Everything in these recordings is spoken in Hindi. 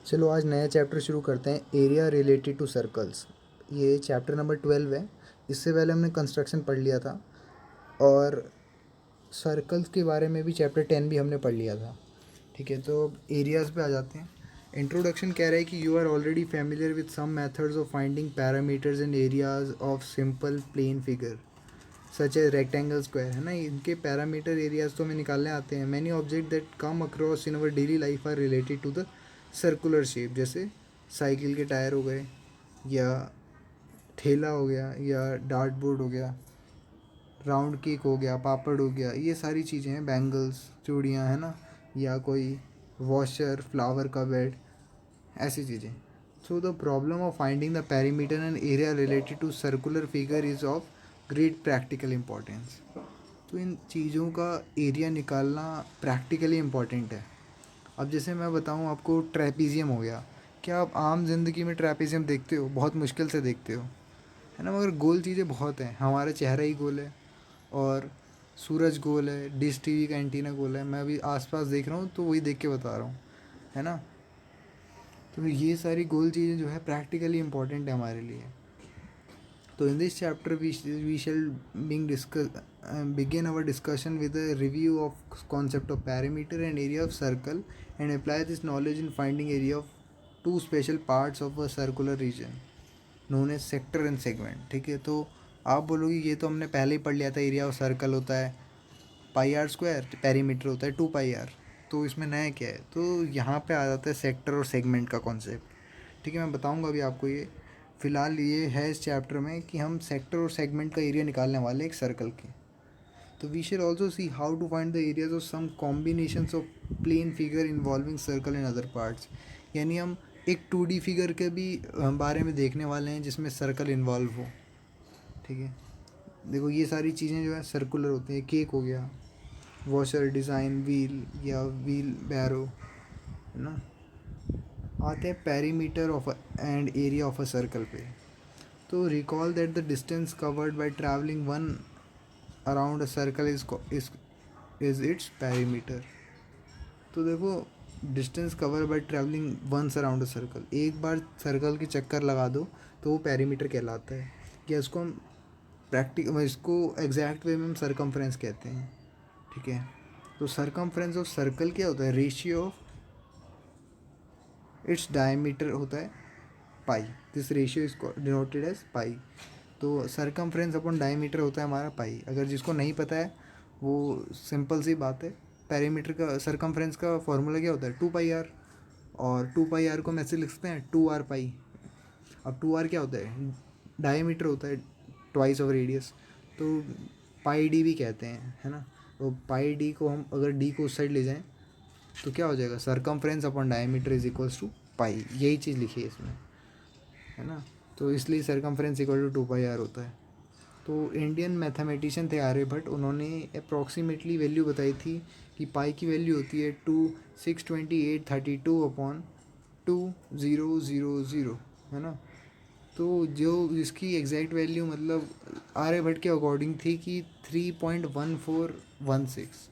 चलो आज नया चैप्टर शुरू करते हैं, एरिया रिलेटेड टू सर्कल्स। ये चैप्टर नंबर 12 है। इससे पहले हमने कंस्ट्रक्शन पढ़ लिया था और सर्कल्स के बारे में भी चैप्टर 10 भी हमने पढ़ लिया था। ठीक है, तो एरियाज़ पे आ जाते हैं। इंट्रोडक्शन कह रहा है कि you are already familiar with some methods of finding parameters and areas of simple plane figure such a rectangle square, है ना। इनके पैरामीटर एरियाज तो हमें निकालने आते हैं। Many object that come across in our daily life are related to the circular shape, जैसे साइकिल के टायर हो गए, या ठेला हो गया, या डार्ट बोर्ड हो गया, राउंड केक हो गया, पापड़ हो गया, ये सारी चीज़ें हैं। बैंगल्स, चूड़ियाँ, है ना, या कोई वॉशर, फ्लावर का बेड, ऐसी चीज़ें। So the problem of finding the perimeter and area related to circular figure is of great practical importance. तो इन चीज़ों का एरिया निकालना प्रैक्टिकली इम्पॉर्टेंट है। अब जैसे मैं बताऊँ आपको, ट्रेपीजियम हो गया। क्या आप आम जिंदगी में ट्रेपीजियम देखते हो? बहुत मुश्किल से देखते हो, है ना। मगर गोल चीज़ें बहुत हैं। हमारा चेहरा ही गोल है, और सूरज गोल है, डिश टीवी का एंटीना गोल है। मैं अभी आसपास देख रहा हूँ तो वही देख के बता रहा हूँ, है ना। तो ये सारी गोल चीज़ें जो है प्रैक्टिकली इम्पॉर्टेंट है हमारे लिए। तो in this chapter we shall begin our discussion with a review of concept of perimeter and area of circle, and apply this knowledge in finding area of two special parts of a circular region known as sector and segment। ठीक है, तो आप बोलोगे ये तो हमने पहले ही पढ़ लिया था। एरिया ऑफ सर्कल होता है पाई आर स्क्वायर, पेरीमीटर होता है 2 पाई आर। तो इसमें नया क्या है? तो यहाँ पे आ जाता है सेक्टर और सेगमेंट का कॉन्सेप्ट। ठीक है, मैं बताऊँगा अभी आपको। ये फ़िलहाल ये है इस चैप्टर में कि हम सेक्टर और सेगमेंट का एरिया निकालने वाले एक सर्कल के। तो we shall also see how to find the areas of some combinations of plane figure involving circle and other parts. यानी हम एक 2D फिगर के भी बारे में देखने वाले हैं जिसमें सर्कल इन्वॉल्व हो। ठीक है, देखो ये सारी चीज़ें जो है सर्कुलर होती हैं। केक हो गया, वॉशर, डिज़ाइन, व्हील या व्हील बैरो, है ना। आते हैं perimeter of and area of a circle पे। तो recall that the distance covered by travelling one around a circle is its perimeter. तो देखो, distance cover by travelling once around a circle, एक बार सर्कल के चक्कर लगा दो तो वो पेरीमीटर कहलाता है। या इसको हम इसको एग्जैक्ट वे में हम सरकमफ्रेंस कहते हैं। ठीक है, तो सरकमफ्रेंस ऑफ सर्कल क्या होता है? रेशियो ऑफ इट्स डायमीटर होता है pi. This ratio is denoted as pi. तो सरकमफ्रेंस अपॉन डायमीटर होता है हमारा पाई। अगर जिसको नहीं पता है वो सिंपल सी बात है। पेरीमीटर का, सरकमफ्रेंस का फॉर्मूला क्या होता है? 2 पाई आर। और 2 पाई आर को हम ऐसे लिख सकते हैं 2 r पाई। अब 2 r क्या होता है? डायमीटर होता है, ट्वाइस ऑफ रेडियस। तो पाई डी भी कहते हैं, है ना। तो पाई डी को हम अगर डी को उस साइड ले जाएं तो क्या हो जाएगा? Circumference upon diameter is equals to pi. यही चीज़ लिखी है इसमें, है ना। तो इसलिए circumference equal to 2 pi r होता है। तो इंडियन मैथमेटिशियन थे आर्यभट्ट, उन्होंने अप्रॉक्सीमेटली वैल्यू बताई थी कि पाई की वैल्यू होती है 2,628,32/2000, है ना। तो जो इसकी एग्जैक्ट वैल्यू मतलब आर्यभट्ट के अकॉर्डिंग थी कि 3.1416,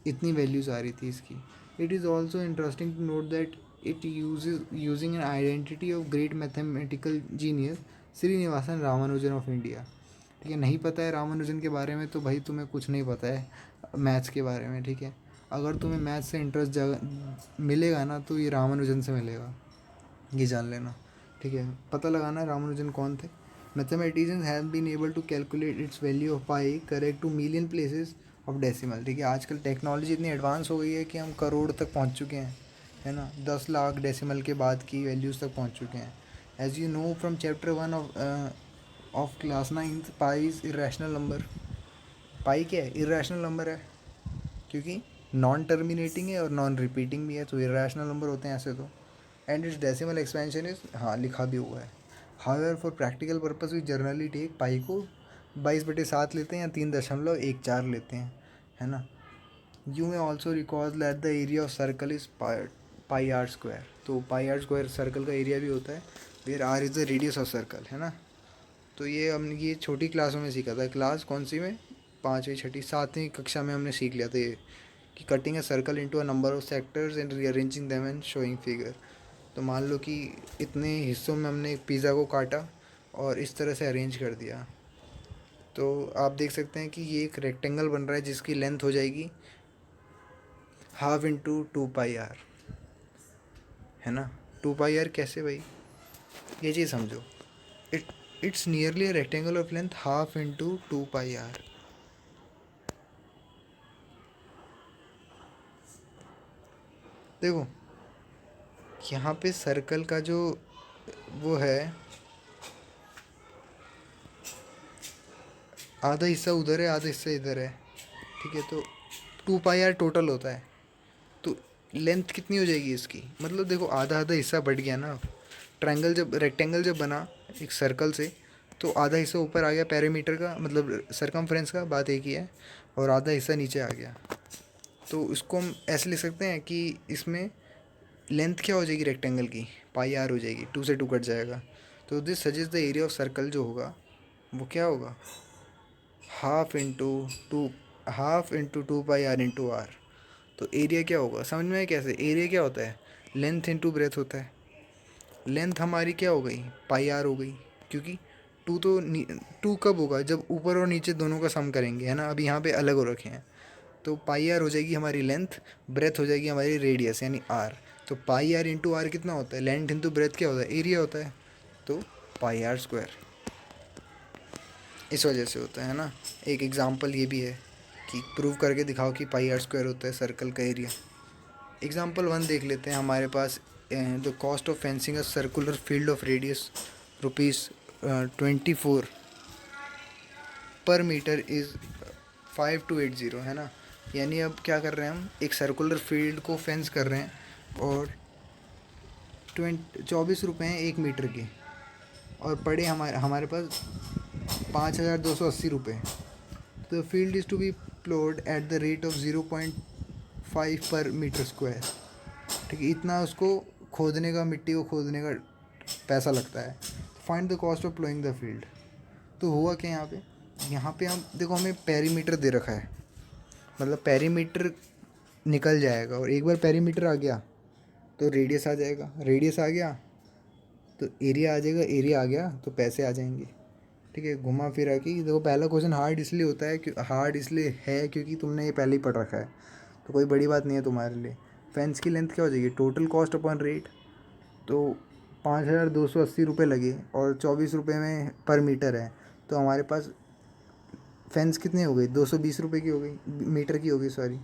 इतनी वैल्यूज़ आ रही थी इसकी। It is also interesting to note that it using an identity of great mathematical genius Srinivasan Ramanujan of India. ठीक है, नहीं पता है रामानुजन के बारे में तो भाई तुम्हें कुछ नहीं पता है मैथ्स के बारे में। ठीक है, अगर तुम्हें मैथ्स से इंटरेस्ट मिलेगा ना तो ये रामानुजन से मिलेगा, ये जान लेना। ठीक है, पता लगाना है रामानुजन कौन थे। Mathematicians have been able to calculate its value of pi correct to million places of decimal. ठीक है, आजकल टेक्नोलॉजी इतनी एडवांस हो गई है कि हम करोड़ तक पहुंच चुके हैं, है ना। 10 लाख डेसिमल के बाद की वैल्यूज़ तक पहुंच चुके हैं। As you know from chapter 1 of class 9th, pi is irrational number. Pi क्या है? इरेशनल नंबर है, क्योंकि नॉन टर्मिनेटिंग है और नॉन रिपीटिंग भी है, तो इरेशनल नंबर होते हैं ऐसे तो। And its decimal expansion is, हाँ लिखा भी हुआ है। However for practical purpose we generally take pi को 22/7 लेते हैं या 3.14 लेते हैं, है ना। You may also recall that the area of circle is pi are square. तो पाई आर स्क्वायर सर्कल का एरिया भी होता है, where r is the radius of circle, है ना। तो ये हमने ये छोटी क्लासों में सीखा था। क्लास कौन सी में? 5वीं 6ठी 7वीं कक्षा में हमने सीख लिया था ये, कि cutting a circle into a number of sectors and rearranging them and showing figure. तो मान लो कि इतने हिस्सों में हमने पिज़्ज़ा को काटा और इस तरह से अरेंज कर दिया। तो आप देख सकते हैं कि ये एक रेक्टेंगल बन रहा है जिसकी लेंथ हो जाएगी हाफ इंटू 2 पाई आर, है ना। 2 पाई आर कैसे भाई, ये चीज़ समझो। It's nearly a rectangle of length half into 2 pi r. देखो यहाँ पे सर्कल का जो वो है, आधा हिस्सा उधर है आधा हिस्सा इधर है, ठीक है। तो 2 पाई आर टोटल होता है। तो लेंथ कितनी हो जाएगी इसकी, मतलब देखो आधा आधा हिस्सा बढ़ गया ना। ट्रायंगल जब रेक्टेंगल जब बना एक सर्कल से, तो आधा हिस्सा ऊपर आ गया पैरामीटर का, मतलब सरकमफ्रेंस का, बात एक ही है, और आधा हिस्सा नीचे आ गया। तो इसको हम ऐसे लिख सकते हैं कि इसमें लेंथ क्या हो जाएगी रेक्टेंगल की, पाई आर हो जाएगी, 2 से 2 कट जाएगा। तो this suggest the area of circle जो होगा वो क्या होगा, half into two half into 2 pi r into r. तो एरिया क्या होगा, समझ में आया कैसे। एरिया क्या होता है, लेंथ इंटू ब्रेथ होता है। लेंथ हमारी क्या हो गई, पाई आर हो गई, क्योंकि टू कब होगा, जब ऊपर और नीचे दोनों का सम करेंगे, है ना। अभी यहाँ पे अलग हो रखे हैं। तो पाई आर हो जाएगी हमारी लेंथ, ब्रेथ हो जाएगी हमारी रेडियस यानी आर। तो पाई आर इंटू आर कितना होता है, लेंथ इंटू ब्रेथ क्या होता है, एरिया होता है। तो पाई आर स्क्वायर, इस वजह से होता है ना। एक एग्जांपल ये भी है कि प्रूव करके दिखाओ कि पाई आर स्क्वायर होता है सर्कल का एरिया। एग्जांपल 1 देख लेते हैं हमारे पास। The cost of fencing a circular field of radius ₹24 per metre is 5280, है ना। यानी अब क्या कर रहे हैं, हम एक सर्कुलर फील्ड को फेंस कर रहे हैं और 24 रुपये हैं 1 मीटर के, और पड़े हमारे हमारे पास 5280 रुपये। The field is to be ploughed at the rate of 0.5 per metre square, ठीक है। इतना उसको खोदने का, मिट्टी को खोदने का पैसा लगता है। Find the cost of ploughing the field. तो हुआ क्या यहाँ पे हम देखो, हमें पेरीमीटर दे रखा है, मतलब पेरीमीटर निकल जाएगा, और एक बार पेरीमीटर आ गया तो रेडियस आ जाएगा, रेडियस आ गया तो एरिया आ जाएगा, एरिया आ गया तो पैसे आ जाएंगे, ठीक है। घुमा फिरा कि देखो, पहला क्वेश्चन हार्ड इसलिए होता है कि हार्ड इसलिए है क्योंकि तुमने ये पहले ही पढ़ रखा है, तो कोई बड़ी बात नहीं है तुम्हारे लिए। फेंस की लेंथ क्या हो जाएगी, टोटल कॉस्ट अपॉन रेट। तो 5280 रुपये लगे और 24 रुपये में पर मीटर है, तो हमारे पास फेंस कितनी हो गई, 220 रुपये की हो गई, मीटर की हो गई सॉरी।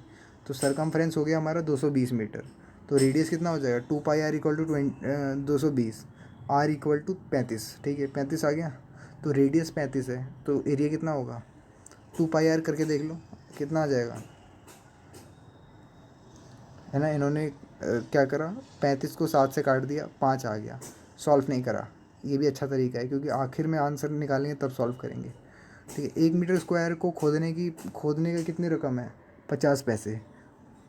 तो सरकमफ्रेंस हो गया हमारा 220 मीटर। तो रेडियस कितना हो जाएगा, 2 pi r equal to 220, r equal to 35, ठीक है। 35 आ गया, तो रेडियस 35 है, तो एरिया कितना होगा, 2 पाई आर करके देख लो कितना आ जाएगा, है ना। इन्होंने क्या करा, 35 को 7 से काट दिया, 5 आ गया, सॉल्व नहीं करा। ये भी अच्छा तरीका है क्योंकि आखिर में आंसर निकालेंगे तब सॉल्व करेंगे, ठीक है। 1 मीटर स्क्वायर को खोदने का कितनी रकम है, 50 पैसे।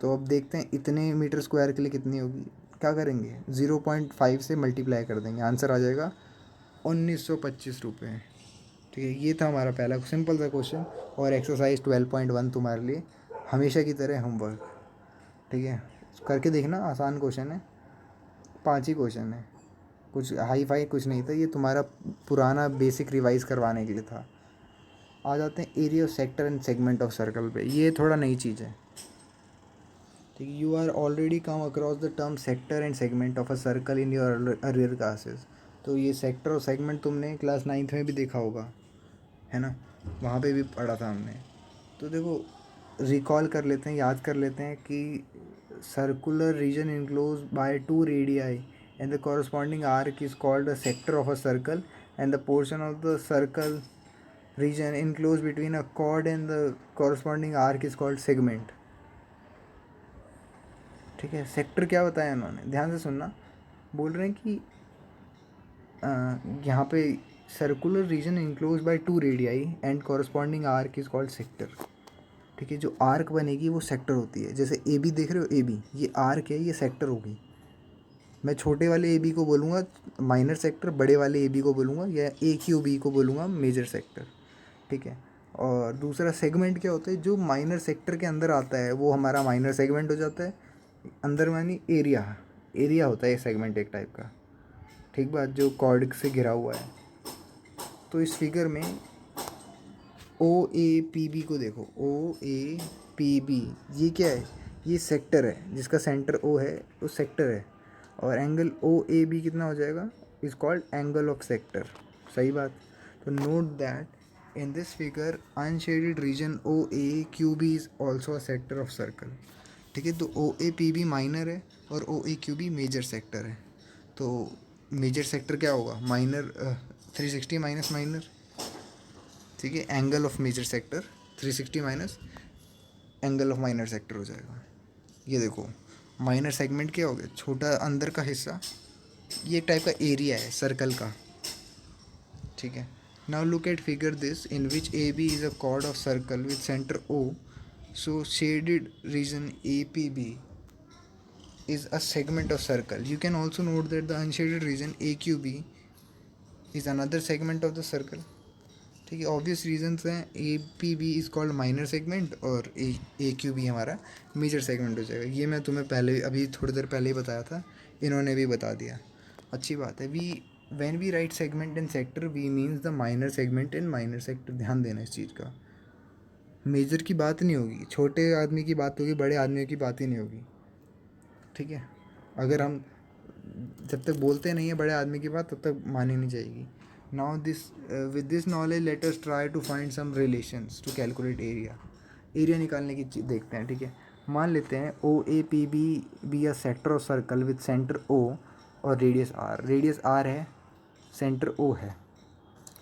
तो अब देखते हैं इतने मीटर स्क्वायर के लिए कितनी होगी। क्या करेंगे, 0.5 से मल्टीप्लाई कर देंगे, आंसर आ जाएगा 1925 रुपये, ठीक है। ये था हमारा पहला सिंपल सा क्वेश्चन, और एक्सरसाइज 12.1 तुम्हारे लिए हमेशा की तरह होमवर्क, ठीक है। करके देखना, आसान क्वेश्चन है, 5 ही क्वेश्चन है, कुछ हाई फाई कुछ नहीं था, ये तुम्हारा पुराना बेसिक रिवाइज करवाने के लिए था। आ जाते हैं area of sector and segment of circle पे, ये थोड़ा नई चीज़ है, ठीक है। You are already come across the term sector and segment of a circle in your earlier classes. तो ये सेक्टर और सेगमेंट तुमने क्लास 9th में भी देखा होगा, है ना, वहाँ पे भी पढ़ा था हमने। तो देखो, रिकॉल कर लेते हैं, याद कर लेते हैं कि circular region enclose by 2 radii and the corresponding arc is called a sector of a circle, and the portion of the circle region enclosed between a chord and the corresponding arc is called segment, ठीक है। सेक्टर क्या बताया उन्होंने, ध्यान से सुनना। बोल रहे हैं कि यहाँ पे circular region enclose by 2 radii and corresponding arc is called sector, ठीक है। जो आर्क बनेगी वो सेक्टर होती है। जैसे ए बी देख रहे हो, ए बी ये आर्क है, ये सेक्टर होगी। मैं छोटे वाले ए बी को बोलूँगा माइनर सेक्टर, बड़े वाले ए बी को बोलूँगा, या ए क्यू बी को बोलूँगा मेजर सेक्टर, ठीक है। और दूसरा सेगमेंट क्या होता है, जो माइनर सेक्टर के अंदर आता है वो हमारा माइनर सेगमेंट हो जाता है। अंदर मानी एरिया, एरिया होता है सेगमेंट एक टाइप का, ठीक बात, जो कॉर्ड से घिरा हुआ है। तो इस फिगर में ओ ए पी बी को देखो, ओ ए पी बी, ये क्या है, ये सेक्टर है जिसका सेंटर ओ है, वो सेक्टर है। और एंगल ओ ए बी कितना हो जाएगा, is called angle of sector. सही बात। तो note that in this figure unshaded region O A Q B is also a sector of circle. ठीक है, तो O A P B minor है और O A Q B major sector है। तो मेजर सेक्टर क्या होगा, माइनर 360 माइनस माइनर, ठीक है, angle of major sector 360 minus angle of minor sector हो जाएगा। ये देखो माइनर सेगमेंट क्या हो गया, छोटा अंदर का हिस्सा, ये एक टाइप का एरिया है सर्कल का, ठीक है। Now look at figure this in which A B is a chord of circle with centre O, so shaded region A P B is a segment of circle. You can also note that the unshaded region AQB is another segment of the circle. ठीक है, ऑब्वियस रीजंस हैं, A P B is called minor segment और ए क्यू बी हमारा मेजर सेगमेंट हो जाएगा। ये मैं तुम्हें पहले अभी थोड़ी देर पहले ही बताया था, इन्होंने भी बता दिया। अच्छी बात है। We when we write segment in sector we means the minor segment in minor sector. ध्यान देना इस चीज़ का, मेजर की बात नहीं होगी, छोटे आदमी की बात होगी, बड़े आदमियों की बात ही नहीं होगी, ठीक है। अगर हम जब तक बोलते नहीं है बड़े आदमी की बात तब तक मानी नहीं जाएगी। Now this with this knowledge let us try to find some relations to calculate area. Area निकालने की चीज़ देखते हैं, ठीक है। मान लेते हैं O A P B be a sector of circle with centre O और रेडियस आर। रेडियस आर है, सेंटर ओ है।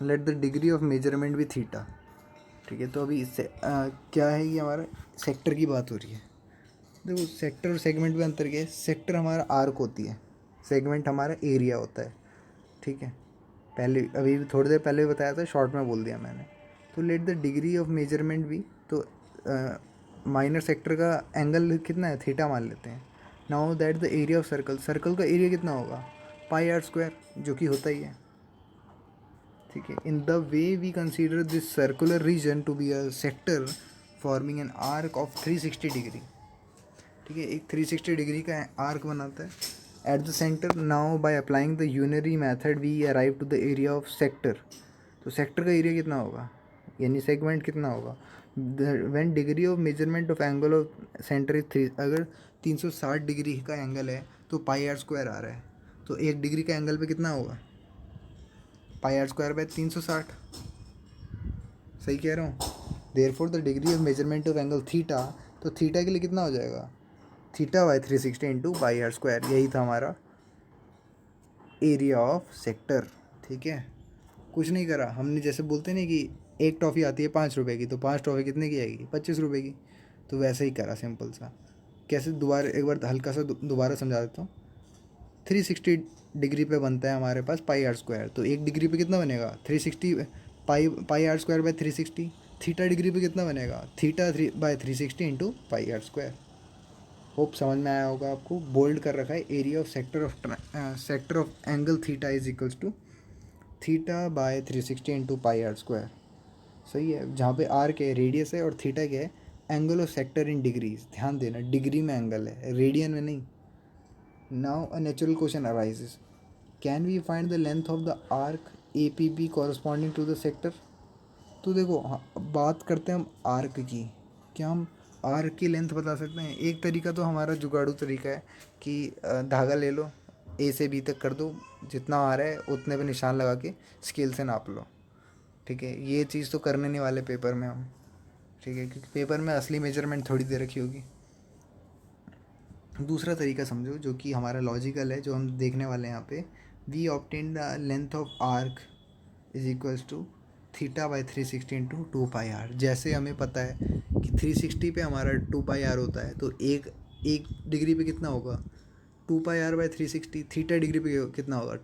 Let the degree of measurement be theta, ठीक है। तो अभी इससे क्या है, ये हमारा सेक्टर की बात हो रही है। देखो सेक्टर और सेगमेंट में अंतर क्या है, सेक्टर हमारा आर्क होती है, सेगमेंट हमारा एरिया होता है, ठीक है। पहले अभी थोड़ी देर पहले बताया था, शॉर्ट में बोल दिया मैंने। तो late the degree of measurement भी, तो माइनर सेक्टर का एंगल कितना है, थीटा मान लेते हैं। Now that the area of circle, circle का एरिया कितना होगा, पाई आर स्क्वायर, जो कि होता ही है, ठीक है। In the way we consider this circular region to be a sector forming an arc of 360 degree, ठीक है। एक 360 डिग्री का आर्क बनाता है at the centre. Now by applying the unary method we arrive to the area of sector. तो सेक्टर का एरिया कितना होगा, यानी सेगमेंट कितना होगा, when degree of measurement of angle of centre is 3। अगर 360 डिग्री का एंगल है तो पाई आर स्क्वायर आ रहा है, तो एक डिग्री का एंगल पे कितना होगा, पाई आर स्क्वायर बाय 360। सही कह रहा हूँ। Therefore the degree of measurement of angle theta, तो थीटा के लिए कितना हो जाएगा, theta by 360 into pi are square. यही था हमारा एरिया ऑफ सेक्टर, ठीक है। कुछ नहीं करा हमने, जैसे बोलते नहीं कि एक टॉफ़ी आती है 5 रुपए की, तो 5 टॉफ़ी कितने की आएगी, 25 रुपए की। तो वैसे ही करा, सिंपल सा। कैसे, दोबारा एक बार हल्का सा दोबारा समझा देता हूँ। 360 डिग्री पे बनता है हमारे पास पाई आर स्क्वायर, तो एक डिग्री पे कितना बनेगा, 360 pi are square by 360। Theta degree पे कितना बनेगा, theta 3/360 into pi are square. Hope समझ में आया होगा आपको। बोल्ड कर रखा है, area of sector of angle theta is equals to theta by 360 into pi are square. सही है, जहाँ पे आर क्या है, रेडियस है, और थीटा क्या है, angle of sector in degrees. ध्यान देना, डिग्री में एंगल है, रेडियन में नहीं। Now a natural question arises, can we find the length of the arc A P B corresponding to the sector. तो देखो बात करते हैं हम आर्क की, क्या हम आर्क की लेंथ बता सकते हैं। एक तरीका तो हमारा जुगाड़ू तरीका है कि धागा ले लो, ए से बी तक कर दो, जितना आ रहा है उतने पे निशान लगा के स्केल से नाप लो, ठीक है। ये चीज़ तो करने नहीं वाले पेपर में हम, ठीक है, क्योंकि पेपर में असली मेजरमेंट थोड़ी दे रखी होगी। दूसरा तरीका समझो जो कि हमारा लॉजिकल है, जो हम देखने वाले हैं यहाँ पे। We obtain the length of arc is equals to theta by 360 into 2 pi R. जैसे हमें पता है कि 360 पे हमारा 2 पाई आर होता है, तो एक डिग्री पे कितना होगा, 2 pi R by 360। Theta degree पे कितना होगा,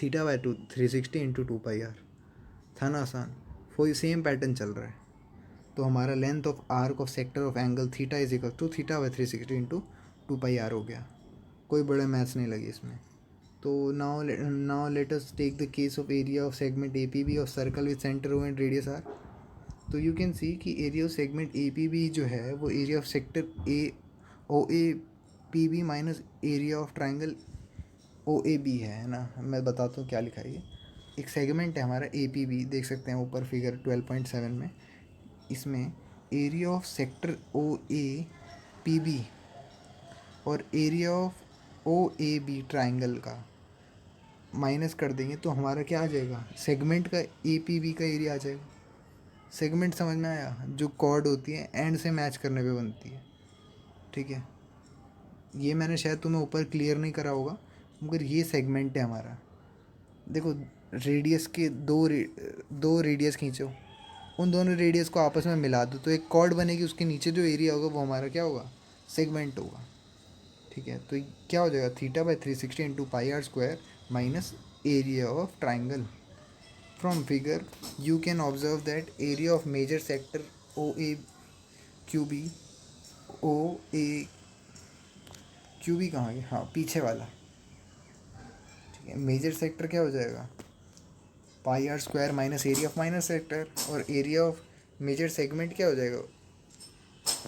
theta by 360 into 2 pi R. था ना आसान। वही सेम पैटर्न चल रहा है। तो हमारा length of arc of sector of angle theta is equal to theta by 360 into 2 pi R हो गया। कोई बड़े मैथ्स नहीं लगी इसमें। तो now let us take the case of area of segment APB of circle with center O and radius R. तो यू कैन सी कि area of segment A P B जो है वो area of sector A O A P B minus area of triangle O A B है ना। मैं बताता हूँ क्या लिखा है ये। एक सेगमेंट है हमारा ए पी बी, देख सकते हैं ऊपर फिगर 12.7 में। इसमें area of sector O A P B और area of O A B triangle का माइनस कर देंगे तो हमारा क्या आ जाएगा, सेगमेंट का ए पी बी का एरिया आ जाएगा। सेगमेंट समझ में आया, जो कॉर्ड होती है एंड से मैच करने पे बनती है। ठीक है, ये मैंने शायद तुम्हें ऊपर क्लियर नहीं करा होगा, मगर ये सेगमेंट है हमारा। देखो रेडियस के दो रेडियस खींचो, उन दोनों रेडियस को आपस में मिला दो तो एक कॉर्ड बनेगी, उसके नीचे जो एरिया होगा वो हमारा क्या होगा, सेगमेंट होगा। ठीक है, तो क्या हो जाएगा, θ/360 into pi are square minus area of triangle. From figure you can observe that area of major sector O A Q B, O A Q B कहाँ गया, हाँ पीछे वाला। ठीक है, मेजर सेक्टर क्या हो जाएगा, pi are square minus area of minor sector, और एरिया ऑफ मेजर सेगमेंट क्या हो जाएगा,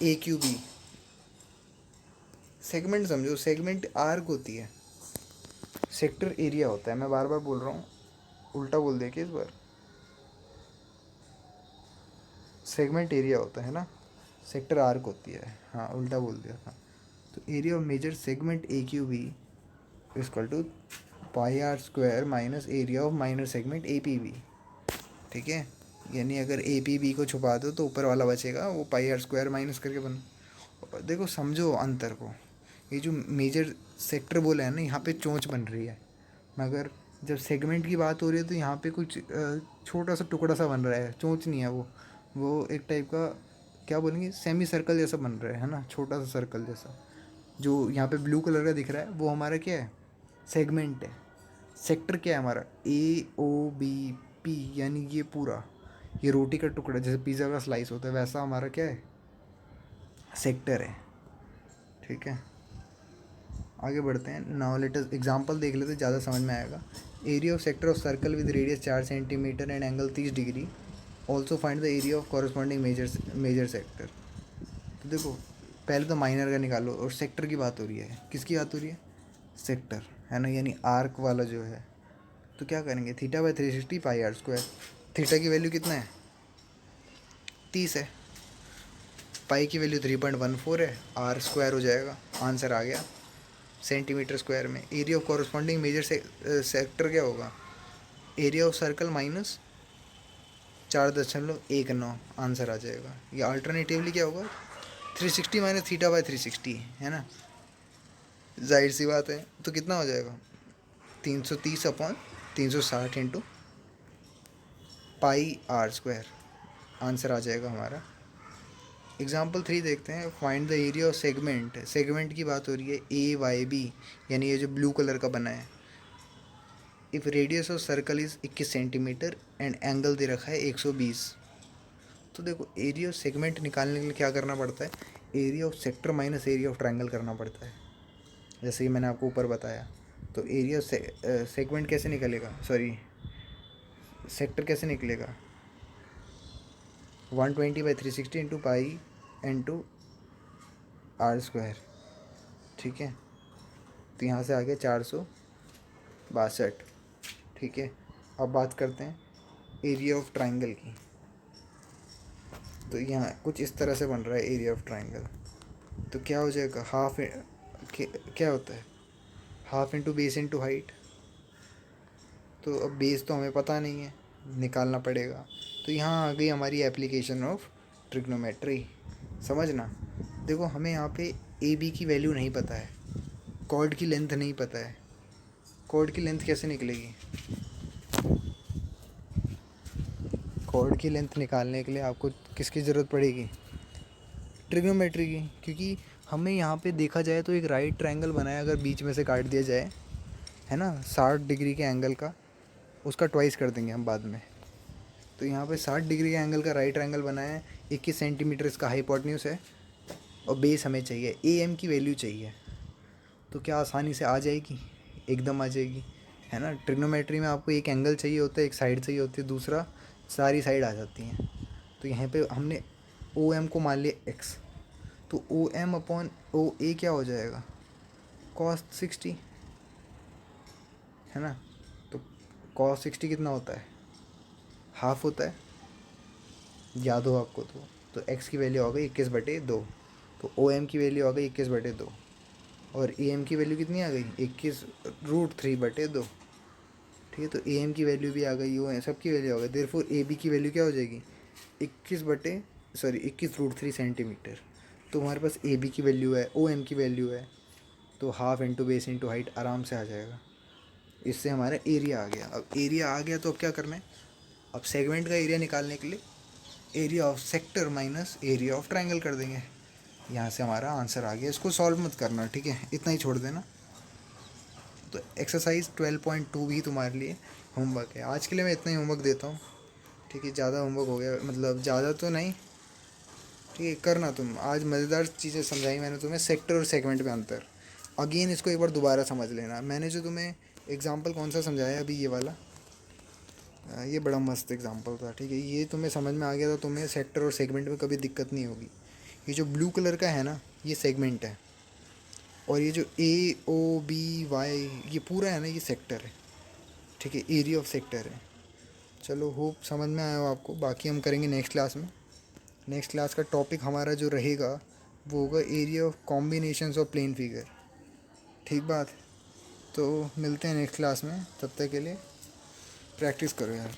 ए क्यू बी। सेगमेंट समझो, सेगमेंट आर्क होती है, सेक्टर एरिया होता है। मैं बार बार बोल रहा हूँ, उल्टा बोल दे के इस बार, सेगमेंट एरिया होता है ना, सेक्टर आर्क होती है, हाँ उल्टा बोल दिया था। तो area of major segment A Q B equal to pi are square minus area of minor segment A P B. ठीक है, यानी अगर ए पी बी को छुपा दो तो ऊपर वाला बचेगा, वो पाई आर स्क्वायर माइनस करके बन। देखो समझो अंतर को, ये जो मेजर सेक्टर बोला है ना, यहाँ पे चोंच बन रही है, मगर जब सेगमेंट की बात हो रही है तो यहाँ पे कुछ छोटा सा टुकड़ा सा बन रहा है, चोंच नहीं है वो एक टाइप का क्या बोलेंगे, सेमी सर्कल जैसा बन रहा है ना, छोटा सा सर्कल जैसा। जो यहाँ पे ब्लू कलर का दिख रहा है वो हमारा क्या है, सेगमेंट है। सेक्टर क्या है हमारा, ए ओ बी पी, यानी ये पूरा, ये रोटी का टुकड़ा जैसे पिज़्ज़ा का स्लाइस होता है वैसा हमारा क्या है, सेक्टर है। ठीक है, आगे बढ़ते हैं। नाउ लेट अस एग्जांपल देख लेते, ज़्यादा समझ में आएगा। Area of sector of circle with radius 4 centimetre and angle 30 degree, also find the area of corresponding major sector. तो देखो पहले तो माइनर का निकालो, और सेक्टर की बात हो रही है, किसकी बात हो रही है, सेक्टर है ना, यानी आर्क वाला जो है। तो क्या करेंगे, θ/360 पाई आर स्क्वायर। थीटा की वैल्यू कितना है, 30 है, पाई की वैल्यू 3.14 है, आर स्क्वायर हो जाएगा, आंसर आ गया सेंटीमीटर स्क्वायर में। Area of corresponding major sector क्या होगा, area of circle minus 4.19, answer आ जाएगा। ये अल्टरनेटिवली क्या होगा, 360 माइनस θ/360 है ना, जाहिर सी बात है। तो कितना हो जाएगा, 330/360 into pi are square, answer आ जाएगा हमारा। एग्जाम्पल 3 देखते हैं। Find the area of segment, segment की बात हो रही है ए वाई बी, यानी ये जो ब्लू कलर का बना है। If radius of circle is 21 centimetre and angle दे रखा है 120। तो देखो एरिया ऑफ सेगमेंट निकालने के लिए क्या करना पड़ता है, area of sector minus area of triangle करना पड़ता है, जैसे ही मैंने आपको ऊपर बताया। तो एरिया सेगमेंट कैसे निकलेगा, सॉरी सेक्टर कैसे निकलेगा, 120/360 into pi into R square. ठीक है, तो यहाँ से आ गया 462। ठीक है, अब बात करते हैं एरिया ऑफ ट्रायंगल की। तो यहाँ कुछ इस तरह से बन रहा है एरिया ऑफ ट्रायंगल। तो क्या हो जाएगा, हाफ क्या होता है, half into base into height. तो अब बेस तो हमें पता नहीं है, निकालना पड़ेगा। तो यहाँ आ गई हमारी एप्लीकेशन ऑफ ट्रिग्नोमेट्री। समझना, देखो हमें यहाँ पे ए बी की वैल्यू नहीं पता है, कॉर्ड की लेंथ नहीं पता है। कॉर्ड की लेंथ कैसे निकलेगी, कॉर्ड की लेंथ निकालने के लिए आपको किसकी ज़रूरत पड़ेगी, ट्रिग्नोमेट्री की। क्योंकि हमें यहाँ पे देखा जाए तो एक राइट ट्रायंगल बनाया, अगर बीच में से काट दिया जाए है ना 60 डिग्री के एंगल का, उसका ट्वाइस कर देंगे हम बाद में। तो यहाँ पे 60 डिग्री के एंगल का राइट ट्रायंगल बनाया है, 21 सेंटीमीटर इसका हाइपोटेन्यूज है, और बेस हमें चाहिए, ए एम की वैल्यू चाहिए। तो क्या आसानी से आ जाएगी, एकदम आ जाएगी, है ना। ट्रिग्नोमेट्री में आपको एक एंगल चाहिए होता है, एक साइड चाहिए होती है, दूसरा सारी साइड आ जाती हैं। तो यहाँ पे हमने ओ एम को मान लिया एक्स, तो ओ एम अपॉन ओ ए क्या हो जाएगा, कॉस 60, है ना। तो कॉस 60 कितना होता है, हाफ होता है, याद हो आपको तो एक्स की वैल्यू आ गई 21/2, तो ओ एम की वैल्यू आ गई 21/2, और ए एम की वैल्यू कितनी आ गई 21√3/2। ठीक है, तो ए एम की वैल्यू भी आ गई, वो सबकी वैल्यू आ गई, देयरफॉर ए बी की वैल्यू क्या हो जाएगी 21/3 सेंटीमीटर। तो हमारे पास ए बी की वैल्यू है, ओ एम की वैल्यू है, तो half into base into height आराम से आ जाएगा। इससे हमारा एरिया आ गया। अब एरिया आ गया तो अब क्या करना है, अब सेगमेंट का एरिया निकालने के लिए area of sector minus area of triangle कर देंगे। यहाँ से हमारा आंसर आ गया। इसको सॉल्व मत करना, ठीक है, इतना ही छोड़ देना। तो एक्सरसाइज 12.2 भी तुम्हारे लिए होमवर्क है। आज के लिए मैं इतना ही होमवर्क देता हूँ, ठीक है, ज़्यादा होमवर्क हो गया, मतलब ज़्यादा तो नहीं, ठीक है, करना तुम। आज मज़ेदार चीज़ें समझाई मैंने तुम्हें, सेक्टर और सेगमेंट में अंतर। अगेन इसको एक बार दोबारा समझ लेना। मैंने जो तुम्हें एग्जाम्पल कौन सा समझाया अभी, ये वाला, ये बड़ा मस्त एग्जांपल था, ठीक है, ये तुम्हें समझ में आ गया तो तुम्हें सेक्टर और सेगमेंट में कभी दिक्कत नहीं होगी। ये जो ब्लू कलर का है ना, ये सेगमेंट है, और ये जो ए ओ बी वाई ये पूरा है ना, ये सेक्टर है, ठीक है, एरिया ऑफ सेक्टर है। चलो, होप समझ में आया हो आपको। बाकी हम करेंगे नेक्स्ट क्लास में। नेक्स्ट क्लास का टॉपिक हमारा जो रहेगा वो होगा area of combinations of plane figure. ठीक बात। तो मिलते हैं नेक्स्ट क्लास में, तब तक के लिए प्रैक्टिस करो यार।